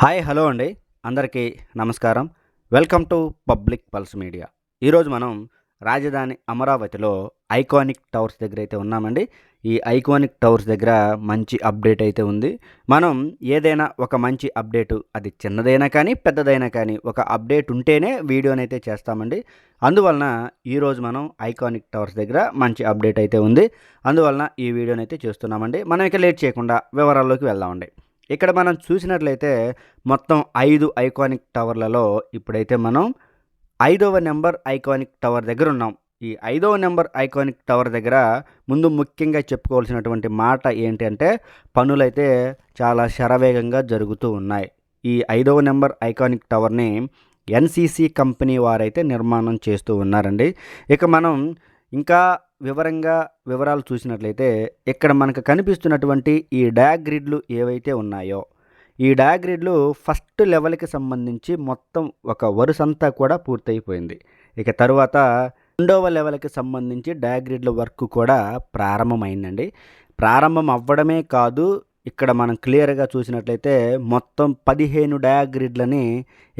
Hi hello అండి. అందరికీ నమస్కారం. Welcome to public pulse media. ఈరోజు మనం రాజధాని అమరావతిలో ఐకానిక్ టవర్స్ దగ్గర అయితే ఉన్నామండి. ఈ ఐకానిక్ టవర్స్ దగ్గర మంచి అప్డేట్ అయితే ఉంది. మనం ఏదైనా ఒక మంచి అప్డేటు, అది చిన్నదైనా కానీ పెద్దదైనా కానీ ఒక అప్డేట్ ఉంటేనే వీడియోనైతే చేస్తామండి. అందువలన ఈరోజు మనం ఐకానిక్ టవర్స్ దగ్గర మంచి అప్డేట్ అయితే ఉంది. అందువలన ఈ వీడియోనైతే చేస్తున్నామండి. మనం ఇక లేట్ చేయకుండా వివరాల్లోకి వెళ్దామండి. ఇక్కడ మనం చూసినట్లయితే మొత్తం 5 ఐకానిక్ టవర్లలో ఇప్పుడైతే మనం 5వ నెంబర్ ఐకానిక్ టవర్ దగ్గర ఉన్నాం. ఈ 5వ నెంబర్ ఐకానిక్ టవర్ దగ్గర ముందు ముఖ్యంగా చెప్పుకోవాల్సినటువంటి మాట ఏంటంటే పనులైతే చాలా శరవేగంగా జరుగుతూ ఉన్నాయి. ఈ 5వ నెంబర్ ఐకానిక్ టవర్ని ఎన్సీసీ కంపెనీ వారైతే నిర్మాణం చేస్తూ ఉన్నారండి. ఇక మనం ఇంకా వివరాలు చూసినట్లయితే ఇక్కడ మనకు కనిపిస్తున్నటువంటి ఈ డయాగ్రిడ్లు ఏవైతే ఉన్నాయో ఈ డయాగ్రిడ్లు ఫస్ట్ లెవెల్కి సంబంధించి మొత్తం ఒక వరుసంతా కూడా పూర్తయిపోయింది. ఇక తరువాత రెండవ లెవెల్కి సంబంధించి డయాగ్రిడ్ల వర్క్ కూడా ప్రారంభమైందండి. ప్రారంభం అవ్వడమే కాదు, ఇక్కడ మనం క్లియర్గా చూసినట్లయితే మొత్తం 15 డయాగ్రిడ్లని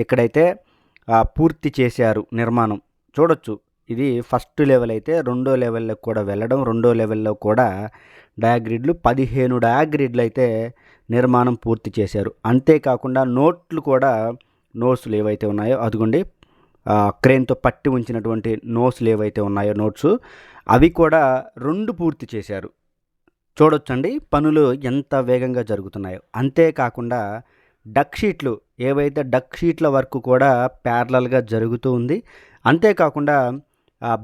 ఇక్కడైతే పూర్తి చేశారు నిర్మాణం. చూడొచ్చు, ఇది ఫస్ట్ లెవెల్ అయితే రెండో లెవెల్లో కూడా వెళ్ళడం, రెండో లెవెల్లో కూడా డయాగ్రిడ్లు 15 డయాగ్రిడ్లు అయితే నిర్మాణం పూర్తి చేశారు. అంతేకాకుండా నోట్స్లు ఏవైతే ఉన్నాయో అదిగోండి, క్రేన్తో పట్టి ఉంచినటువంటి నోట్స్లు ఏవైతే ఉన్నాయో అవి కూడా 2 పూర్తి చేశారు. చూడొచ్చండి పనులు ఎంత వేగంగా జరుగుతున్నాయో. అంతేకాకుండా డక్ షీట్ల వర్క్ కూడా ప్యారలల్గా జరుగుతూ ఉంది. అంతేకాకుండా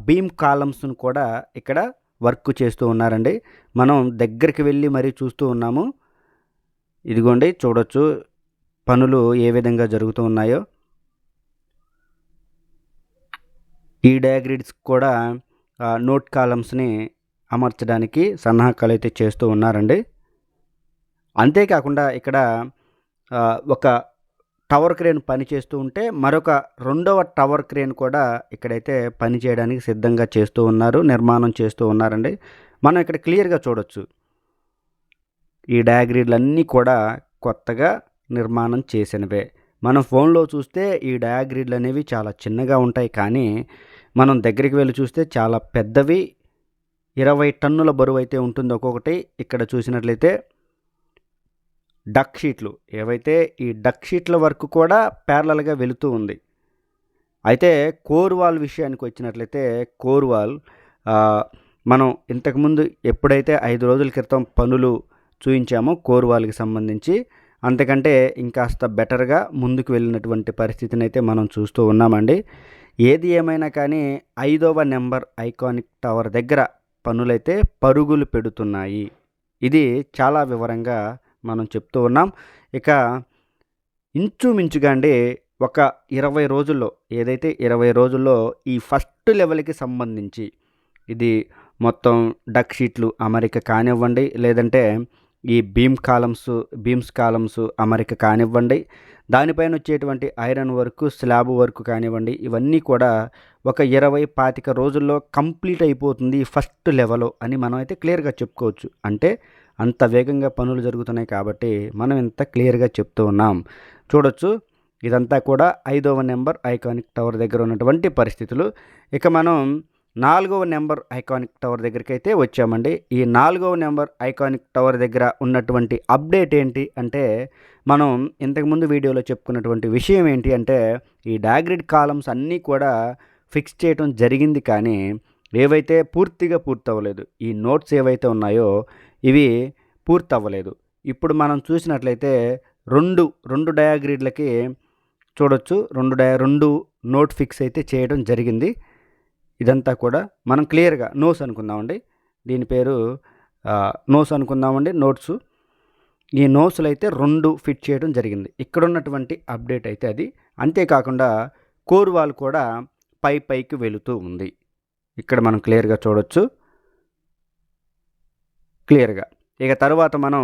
బీమ్ కాలమ్స్ను కూడా ఇక్కడ వర్క్ చేస్తూ ఉన్నారండి. మనం దగ్గరికి వెళ్ళి మరీ చూస్తూ ఉన్నాము. ఇదిగోండి చూడొచ్చు పనులు ఏ విధంగా జరుగుతూ ఉన్నాయో. ఈ డయాగ్రిడ్స్ కూడా నోట్ కాలమ్స్ని అమర్చడానికి సన్నాహకాలు అయితే చేస్తూ ఉన్నారండి. అంతేకాకుండా ఇక్కడ ఒక టవర్ క్రేన్ పనిచేస్తూ ఉంటే మరొక రెండవ టవర్ క్రేన్ కూడా ఇక్కడైతే పని చేయడానికి సిద్ధంగా చేస్తూ ఉన్నారు, నిర్మాణం చేస్తూ ఉన్నారండి. మనం ఇక్కడ క్లియర్గా చూడొచ్చు ఈ డయాగ్రిడ్లన్నీ కూడా కొత్తగా నిర్మాణం చేసినవే. మనం ఫోన్లో చూస్తే ఈ డయాగ్రిడ్లు అనేవి చాలా చిన్నగా ఉంటాయి, కానీ మనం దగ్గరికి వెళ్ళి చూస్తే చాలా పెద్దవి, 20 టన్నుల బరువు అయితే ఉంటుంది ఒక్కొక్కటి. ఇక్కడ చూసినట్లయితే డక్ షీట్లు ఏవైతే ఈ డక్ షీట్ల వర్క్ కూడా ప్యారలల్గా వెళుతూ ఉంది. అయితే కోర్ వాల్ విషయానికి వచ్చినట్లయితే కోర్ వాల్ మనం ఇంతకుముందు ఎప్పుడైతే 5 రోజుల క్రితం పనులు చూయించామో కోర్ వాల్కి సంబంధించి, అంతకంటే ఇంకాస్త బెటర్గా ముందుకు వెళ్ళినటువంటి పరిస్థితిని అయితే మనం చూస్తూ ఉన్నామండి. ఏది ఏమైనా కానీ 5వ నెంబర్ ఐకానిక్ టవర్ దగ్గర పనులైతే పరుగులు పెడుతున్నాయి. ఇది చాలా వివరంగా మనం చెప్తూ ఉన్నాం. ఇక ఇంచుమించుగా అండి ఒక 20 రోజుల్లో, ఏదైతే 20 రోజుల్లో ఈ ఫస్ట్ లెవెల్కి సంబంధించి ఇది మొత్తం డక్ షీట్లు అమరిక కానివ్వండి, లేదంటే ఈ బీమ్స్ కాలమ్స్ అమరిక కానివ్వండి, దానిపైన వచ్చేటువంటి ఐరన్ వర్క్, స్లాబ్ వర్క్ కానివ్వండి, ఇవన్నీ కూడా ఒక 20-25 రోజుల్లో కంప్లీట్ అయిపోతుంది ఫస్ట్ లెవెల్ అని మనం అయితే క్లియర్గా చెప్పుకోవచ్చు. అంటే అంత వేగంగా పనులు జరుగుతున్నాయి కాబట్టి మనం ఇంత క్లియర్గా చెప్తూ ఉన్నాం. చూడొచ్చు ఇదంతా కూడా 5వ నెంబర్ ఐకానిక్ టవర్ దగ్గర ఉన్నటువంటి పరిస్థితులు. ఇక మనం 4వ నెంబర్ ఐకానిక్ టవర్ దగ్గరికి అయితే వచ్చామండి. ఈ 4వ నెంబర్ ఐకానిక్ టవర్ దగ్గర ఉన్నటువంటి అప్డేట్ ఏంటి అంటే, మనం ఇంతకుముందు వీడియోలో చెప్పుకున్నటువంటి విషయం ఏంటి అంటే, ఈ డయాగ్రిడ్ కాలమ్స్ అన్నీ కూడా ఫిక్స్ చేయడం జరిగింది, కానీ ఏవైతే పూర్తిగా పూర్తవ్వలేదు, ఈ నోట్స్ ఏవైతే ఉన్నాయో ఇవి పూర్తవ్వలేదు. ఇప్పుడు మనం చూసినట్లయితే రెండు డయాగ్రిడ్లకి చూడొచ్చు, రెండు నోట్ ఫిక్స్ అయితే చేయడం జరిగింది. ఇదంతా కూడా మనం క్లియర్గా నోస్ అనుకుందామండి, దీని పేరు నోస్ అనుకుందామండి, నోట్స్. ఈ నోస్లు అయితే 2 ఫిట్ చేయడం జరిగింది. ఇక్కడ ఉన్నటువంటి అప్డేట్ అయితే అది. అంతేకాకుండా కోర్ వాల్ కూడా పైకి వెళుతూ ఉంది. ఇక్కడ మనం క్లియర్గా చూడొచ్చు క్లియర్గా. ఇక తర్వాత మనం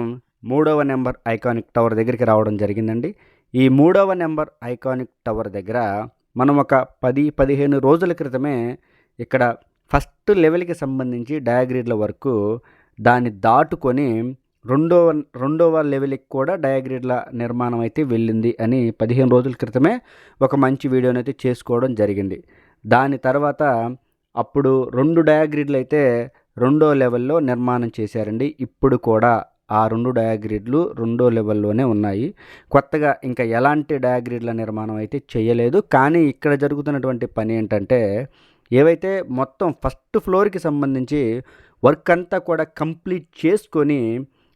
3వ నెంబర్ ఐకానిక్ టవర్ దగ్గరికి రావడం జరిగిందండి. ఈ 3వ నెంబర్ ఐకానిక్ టవర్ దగ్గర మనం ఒక 10-15 రోజుల క్రితమే ఇక్కడ ఫస్ట్ లెవెల్కి సంబంధించి డయాగ్రిడ్ల వరకు దాన్ని దాటుకొని రెండవ రెండవ లెవెల్కి కూడా డయాగ్రిడ్ల నిర్మాణం అయితే వెళ్ళింది అని 15 రోజుల క్రితమే ఒక మంచి వీడియోని అయితే చేసుకోవడం జరిగింది. దాని తర్వాత అప్పుడు 2 డయాగ్రిడ్లు అయితే రెండో లెవెల్లో నిర్మాణం చేశారండి. ఇప్పుడు కూడా ఆ 2 డయాగ్రిడ్లు రెండో లెవెల్లోనే ఉన్నాయి. కొత్తగా ఇంకా ఎలాంటి డయాగ్రిడ్ల నిర్మాణం అయితే చేయలేదు. కానీ ఇక్కడ జరుగుతున్నటువంటి పని ఏంటంటే, ఏవైతే మొత్తం ఫస్ట్ ఫ్లోర్కి సంబంధించి వర్క్ అంతా కూడా కంప్లీట్ చేసుకొని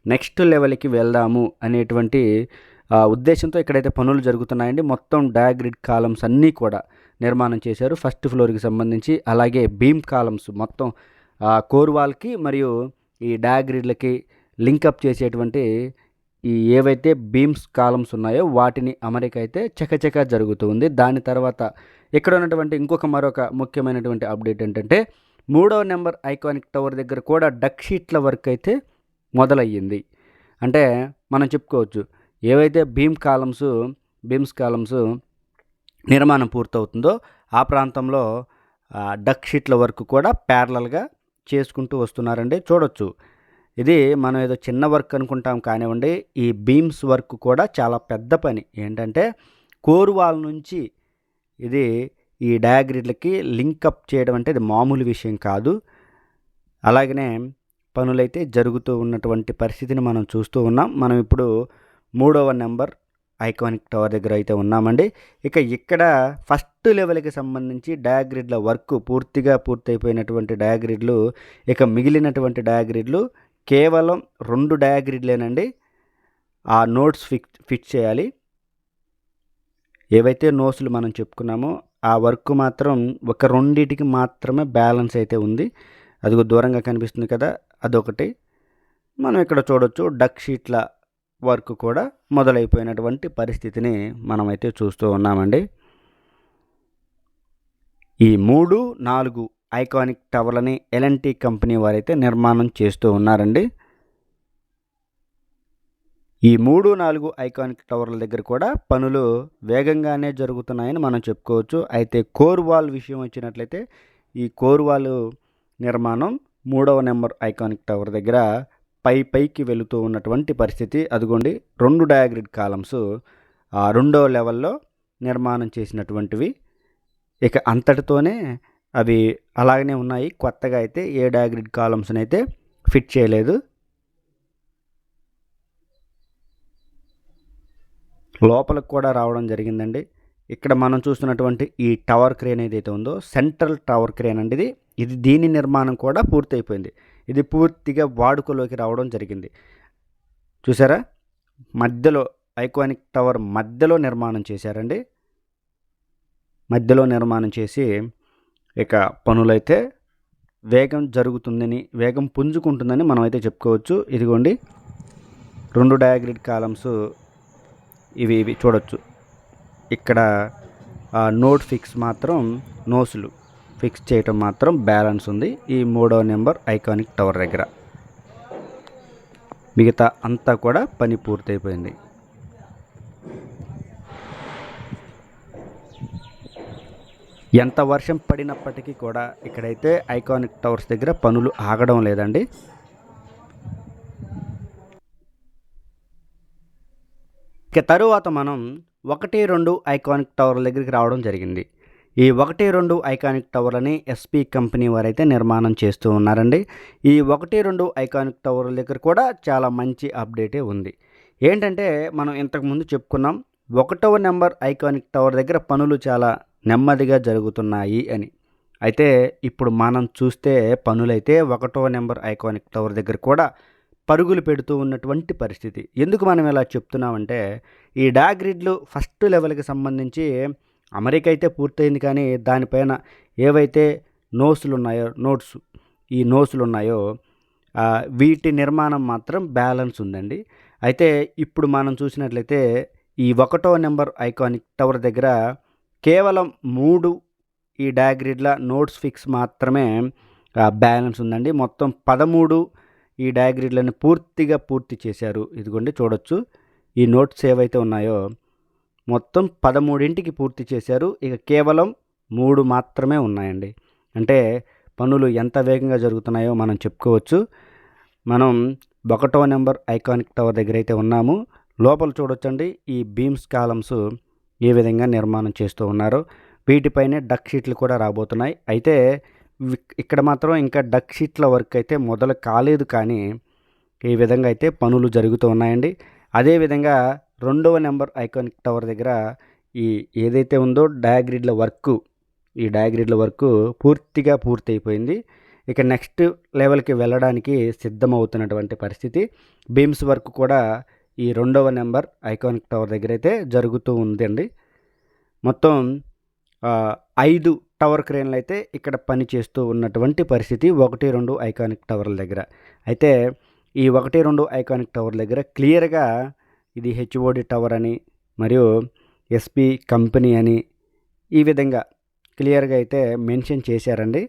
నెక్స్ట్ లెవెల్కి వెళ్దాము అనేటువంటి ఉద్దేశంతో ఇక్కడైతే పనులు జరుగుతున్నాయండి. మొత్తం డయాగ్రిడ్ కాలమ్స్ అన్నీ కూడా నిర్మాణం చేశారు ఫస్ట్ ఫ్లోర్కి సంబంధించి. అలాగే బీమ్ కాలమ్స్ మొత్తం కోర్ వాల్కి మరియు ఈ డయాగ్రిడ్లకి లింకప్ చేసేటువంటి ఈ ఏవైతే బీమ్స్ కాలమ్స్ ఉన్నాయో వాటిని అమరిక అయితే చకచకా జరుగుతుంది. దాని తర్వాత ఇక్కడ ఉన్నటువంటి మరొక ముఖ్యమైనటువంటి అప్డేట్ ఏంటంటే, 3వ నెంబర్ ఐకానిక్ టవర్ దగ్గర కూడా డక్ షీట్ల వర్క్ అయితే మొదలయ్యింది. అంటే మనం చెప్పుకోవచ్చు, ఏవైతే బీమ్స్ కాలమ్స్ నిర్మాణం పూర్తవుతుందో ఆ ప్రాంతంలో డక్ షీట్ల వర్క్ కూడా ప్యారలల్గా చేసుకుంటూ వస్తున్నారండి. చూడొచ్చు, ఇది మనం ఏదో చిన్న వర్క్ అనుకుంటాం కానివ్వండి, ఈ బీమ్స్ వర్క్ కూడా చాలా పెద్ద పని. ఏంటంటే కోర్ వాల్ నుంచి ఇది ఈ డయాగ్రిడ్లకి లింకప్ చేయడం అంటే ఇది మామూలు విషయం కాదు. అలాగనే పనులైతే జరుగుతూ ఉన్నటువంటి పరిస్థితిని మనం చూస్తూ ఉన్నాం. మనం ఇప్పుడు 3వ నెంబర్ ఐకానిక్ టవర్ దగ్గర అయితే ఉన్నామండి. ఇక్కడ ఫస్ట్ లెవెల్కి సంబంధించి డయాగ్రిడ్ల వర్క్ పూర్తయిపోయినటువంటి డయాగ్రిడ్లు, మిగిలినటువంటి డయాగ్రిడ్లు కేవలం 2 డయాగ్రిడ్లేనండి. ఆ నోట్స్ ఫిక్స్ చేయాలి. ఏవైతే నోట్స్లు మనం చెప్పుకున్నామో ఆ వర్క్ మాత్రం ఒక 2టికి మాత్రమే బ్యాలెన్స్ అయితే ఉంది. అదిగో దూరంగా కనిపిస్తుంది కదా, అదొకటి. మనం ఇక్కడ చూడొచ్చు, డక్ షీట్ల వర్క్ కూడా మొదలైపోయినటువంటి పరిస్థితిని మనమైతే చూస్తూ ఉన్నామండి. ఈ 3, 4 ఐకానిక్ టవర్లని ఎల్ఎన్టీ కంపెనీ వారైతే నిర్మాణం చేస్తూ ఉన్నారండి. ఈ 3, 4 ఐకానిక్ టవర్ల దగ్గర కూడా పనులు వేగంగానే జరుగుతున్నాయని మనం చెప్పుకోవచ్చు. అయితే కోర్ వాల్ విషయం వచ్చినట్లయితే, ఈ కోర్ వాల్ నిర్మాణం 3వ నెంబర్ ఐకానిక్ టవర్ దగ్గర పైకి వెళుతూ ఉన్నటువంటి పరిస్థితి. అదిగోండి, 2 డయాగ్రిడ్ కాలమ్స్ 2వ లెవెల్లో నిర్మాణం చేసినటువంటివి. అంతటితోనే అవి అలాగనే ఉన్నాయి. కొత్తగా అయితే ఏ డయాగ్రిడ్ కాలమ్స్ని అయితే ఫిట్ చేయలేదు. లోపలికి కూడా రావడం జరిగిందండి. ఇక్కడ మనం చూస్తున్నటువంటి ఈ టవర్ క్రేన్ ఏదైతే ఉందో, సెంట్రల్ టవర్ క్రేన్ అండి ఇది. దీని నిర్మాణం కూడా పూర్తయిపోయింది. ఇది పూర్తిగా వాడుకలోకి రావడం జరిగింది. చూసారా, మధ్యలో ఐకానిక్ టవర్ మధ్యలో నిర్మాణం చేశారండి. మధ్యలో నిర్మాణం చేసి పనులైతే వేగం పుంజుకుంటుందని మనం అయితే చెప్పుకోవచ్చు. ఇదిగోండి, 2 డయాగ్రిడ్ కాలమ్స్ ఇవి చూడొచ్చు. ఇక్కడ నోట్ నోస్లు ఫిక్స్ చేయటం మాత్రం బ్యాలెన్స్ ఉంది ఈ 3వ నెంబర్ ఐకానిక్ టవర్ దగ్గర. మిగతా అంతా కూడా పని పూర్తయిపోయింది. ఎంత వర్షం పడినప్పటికీ కూడా ఇక్కడైతే ఐకానిక్ టవర్స్ దగ్గర పనులు ఆగడం లేదండి. తరువాత మనం 1, 2 ఐకానిక్ టవర్ల దగ్గరికి రావడం జరిగింది. ఈ 1, 2 ఐకానిక్ టవర్లని ఎస్పీ కంపెనీ వారైతే నిర్మాణం చేస్తూ ఉన్నారండి. ఈ 1, 2 ఐకానిక్ టవర్ల దగ్గర కూడా చాలా మంచి అప్డేటే ఉంది. ఏంటంటే, మనం ఇంతకుముందు చెప్పుకున్నాం, 1వ నెంబర్ ఐకానిక్ టవర్ దగ్గర పనులు చాలా నెమ్మదిగా జరుగుతున్నాయి అని. అయితే ఇప్పుడు మనం చూస్తే పనులైతే 1వ నెంబర్ ఐకానిక్ టవర్ దగ్గర కూడా పరుగులు పెడుతూ ఉన్నటువంటి పరిస్థితి. ఎందుకు మనం ఇలా చెప్తున్నామంటే, ఈ డయాగ్రిడ్లు ఫస్ట్ లెవెల్కి సంబంధించి అమరిక అయితే పూర్తయింది. కానీ దానిపైన ఏవైతే ఈ నోట్స్లు ఉన్నాయో వీటి నిర్మాణం మాత్రం బ్యాలెన్స్ ఉందండి. అయితే ఇప్పుడు మనం చూసినట్లయితే ఈ 1వ నెంబర్ ఐకానిక్ టవర్ దగ్గర కేవలం 3 ఈ డయాగ్రిడ్ల నోట్స్ ఫిక్స్ మాత్రమే బ్యాలెన్స్ ఉందండి. మొత్తం 13 ఈ డయాగ్రిడ్లను పూర్తి చేశారు. ఇదిగోండి, చూడొచ్చు, ఈ నోట్స్ ఏవైతే ఉన్నాయో మొత్తం 13ంటికి పూర్తి చేశారు. కేవలం 3 మాత్రమే ఉన్నాయండి. అంటే పనులు ఎంత వేగంగా జరుగుతున్నాయో మనం చెప్పుకోవచ్చు. మనం ఒకటో నెంబర్ ఐకానిక్ టవర్ దగ్గర అయితే ఉన్నాము. లోపల చూడొచ్చండి ఈ బీమ్స్ కాలమ్స్ ఏ విధంగా నిర్మాణం చేస్తూ ఉన్నారో. వీటిపైనే డక్ షీట్లు కూడా రాబోతున్నాయి. అయితే ఇక్కడ మాత్రం ఇంకా డక్ షీట్ల వర్క్ అయితే మొదలు కాలేదు, కానీ ఈ విధంగా అయితే పనులు జరుగుతూ ఉన్నాయండి. అదేవిధంగా రెండవ నెంబర్ ఐకానిక్ టవర్ దగ్గర ఈ ఏదైతే ఉందో డయాగ్రిడ్ల వర్క్ పూర్తిగా పూర్తయిపోయింది. ఇక నెక్స్ట్ లెవెల్కి వెళ్ళడానికి సిద్ధమవుతున్నటువంటి పరిస్థితి. బీమ్స్ వర్క్ కూడా ఈ రెండవ నెంబర్ ఐకానిక్ టవర్ దగ్గర అయితే జరుగుతూ ఉందండి. మొత్తం 5 టవర్ క్రేన్లు అయితే ఇక్కడ పని చేస్తూ ఉన్నటువంటి పరిస్థితి 1, 2 ఐకానిక్ టవర్ల దగ్గర. అయితే ఈ 1, 2 ఐకానిక్ టవర్ దగ్గర క్లియర్గా ఇది హెచ్ఓడి టవర్ అని మరియు ఎస్పి కంపెనీ అని ఈ విధంగా క్లియర్గా అయితే మెన్షన్ చేశారండి.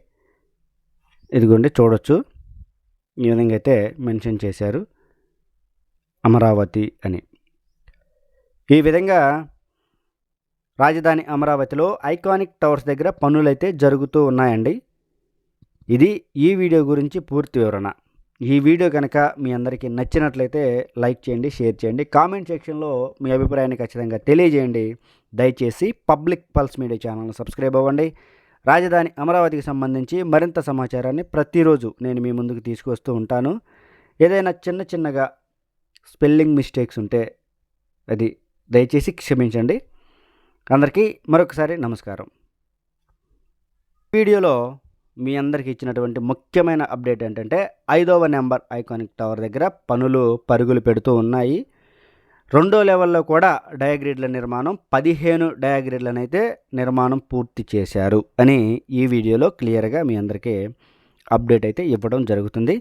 ఇదిగోండి చూడొచ్చు, ఈ విధంగా అయితే మెన్షన్ చేశారు అమరావతి అని. ఈ విధంగా రాజధాని అమరావతిలో ఐకానిక్ టవర్స్ దగ్గర పనులైతే జరుగుతూ ఉన్నాయండి. ఇది ఈ వీడియో గురించి పూర్తి వివరణ. ఈ వీడియో కనుక మీ అందరికీ నచ్చినట్లయితే లైక్ చేయండి, షేర్ చేయండి, కామెంట్ సెక్షన్లో మీ అభిప్రాయాన్ని ఖచ్చితంగా తెలియజేయండి. దయచేసి పబ్లిక్ పల్స్ మీడియా ఛానల్ని సబ్స్క్రైబ్ అవ్వండి. రాజధాని అమరావతికి సంబంధించి మరింత సమాచారాన్ని ప్రతిరోజు నేను మీ ముందుకు తీసుకొస్తూ ఉంటాను. ఏదైనా చిన్నగా స్పెల్లింగ్ మిస్టేక్స్ ఉంటే అది దయచేసి క్షమించండి. అందరికీ మరొకసారి నమస్కారం. వీడియోలో మీ అందరికీ ఇచ్చినటువంటి ముఖ్యమైన అప్డేట్ ఏంటంటే 5వ నెంబర్ ఐకానిక్ టవర్ దగ్గర పనులు పరుగులు పెడుతూ ఉన్నాయి. రెండో లెవెల్లో కూడా డయాగ్రిడ్ల నిర్మాణం 15 డయాగ్రిడ్లను అయితే నిర్మాణం పూర్తి చేశారు అని ఈ వీడియోలో క్లియర్గా మీ అందరికీ అప్డేట్ అయితే ఇవ్వడం జరుగుతుంది.